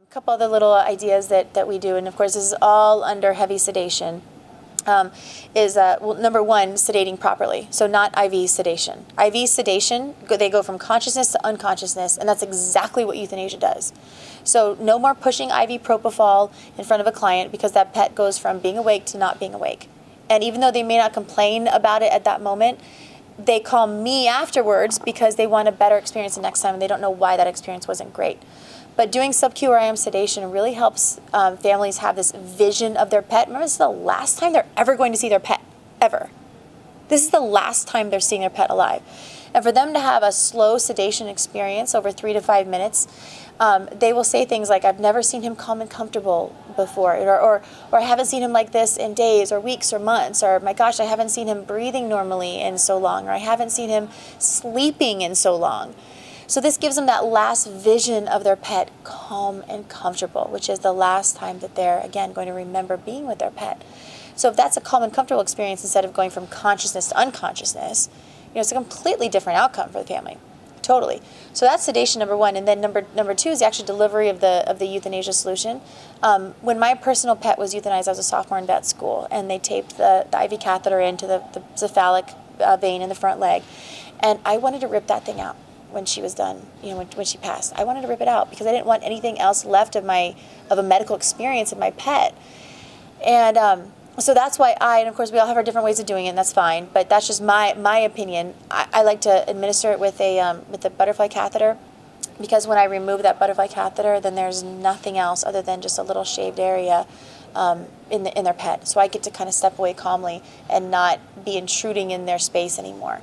couple other little ideas that we do, and of course this is all under heavy sedation, is number one, sedating properly. So not IV sedation. IV sedation, they go from consciousness to unconsciousness, and that's exactly what euthanasia does. So no more pushing IV propofol in front of a client, because that pet goes from being awake to not being awake. And even though they may not complain about it at that moment, they call me afterwards because they want a better experience the next time, and they don't know why that experience wasn't great. But doing sub-Q or IM sedation really helps families have this vision of their pet. Remember, this is the last time they're ever going to see their pet, ever. This is the last time they're seeing their pet alive. And for them to have a slow sedation experience over 3 to 5 minutes, they will say things like, I've never seen him calm and comfortable before, or I haven't seen him like this in days or weeks or months, or my gosh, I haven't seen him breathing normally in so long, or I haven't seen him sleeping in so long. So this gives them that last vision of their pet calm and comfortable, which is the last time that they're, again, going to remember being with their pet. So if that's a calm and comfortable experience instead of going from consciousness to unconsciousness, it's a completely different outcome for the family. Totally. So that's sedation number one. And then number two is the actual delivery of the euthanasia solution. When my personal pet was euthanized, I was a sophomore in vet school, and they taped the IV catheter into the cephalic vein in the front leg. And I wanted to rip that thing out when she was done, when she passed. I wanted to rip it out because I didn't want anything else left of a medical experience of my pet. And so that's why and of course we all have our different ways of doing it, and that's fine, but that's just my opinion. I like to administer it with a butterfly catheter, because when I remove that butterfly catheter, then there's nothing else other than just a little shaved area in their pet. So I get to kind of step away calmly and not be intruding in their space anymore.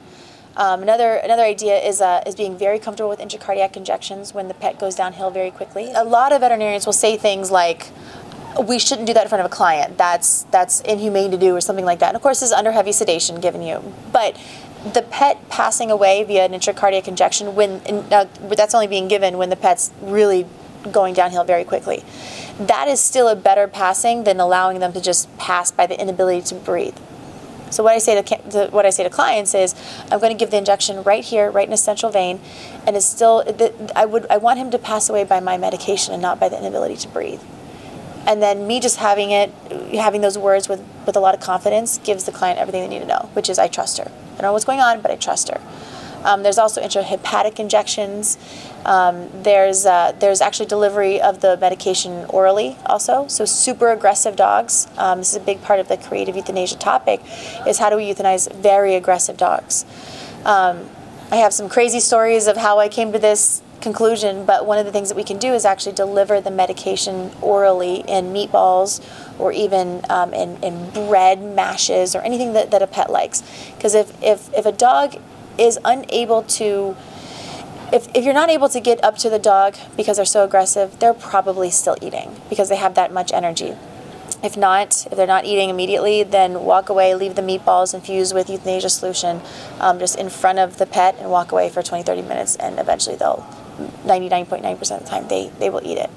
Another idea is being very comfortable with intracardiac injections when the pet goes downhill very quickly. A lot of veterinarians will say things like, we shouldn't do that in front of a client. That's inhumane to do, or something like that. And of course, this is under heavy sedation given you. But the pet passing away via an intracardiac injection, that's only being given when the pet's really going downhill very quickly. That is still a better passing than allowing them to just pass by the inability to breathe. So what I say to clients is, I'm going to give the injection right here, right in a central vein, and it's still, I want him to pass away by my medication and not by the inability to breathe. And then me just having those words with a lot of confidence gives the client everything they need to know, which is, I trust her. I don't know what's going on, but I trust her. There's also intrahepatic injections. There's actually delivery of the medication orally also. So super aggressive dogs. This is a big part of the creative euthanasia topic, is how do we euthanize very aggressive dogs. I have some crazy stories of how I came to this conclusion, but one of the things that we can do is actually deliver the medication orally in meatballs, or even in bread mashes, or anything that a pet likes. Because if a dog is unable to, if you're not able to get up to the dog because they're so aggressive, they're probably still eating because they have that much energy. If they're not eating immediately, then walk away, leave the meatballs infused with euthanasia solution just in front of the pet, and walk away for 20-30 minutes, and eventually 99.9% of the time they will eat it.